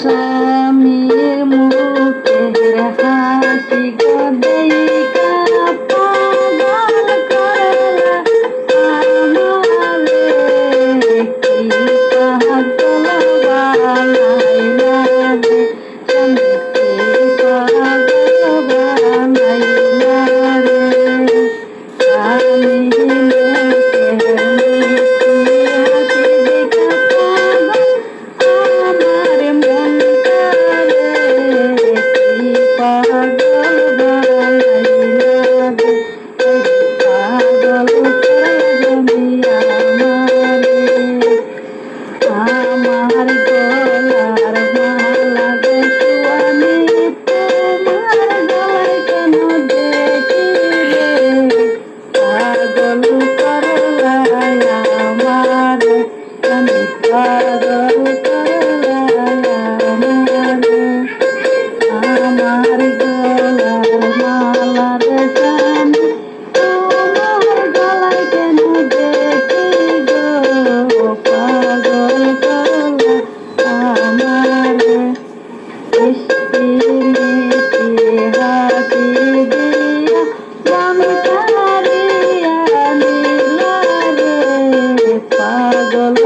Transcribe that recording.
স্বামীর মুখের হাসি গো দেইখা পাগল করলা আমারে কি পাগল বানাইলা রে স্বামীকে পাগল বানাইলা রে স্বামীর মুখের মিষ্টি হাসি দেখা পাগল আমার মনটারে কি পাগল বানাইলা রে পাগল করে জমিয়া আমারে আমার গলার মালা গো স্বামী তোমার গলায় কেন দেখি রে পাগল করলা আমারে স্বামী পাগল করলা আমারে আমার গলার মালা রে স্বামী তোমার গলায় কেন দেখি গো পাগল করলা আমারে মিষ্টি মিষ্টি হাসি দিয়া মন কারিয়া নিলা রে পাগল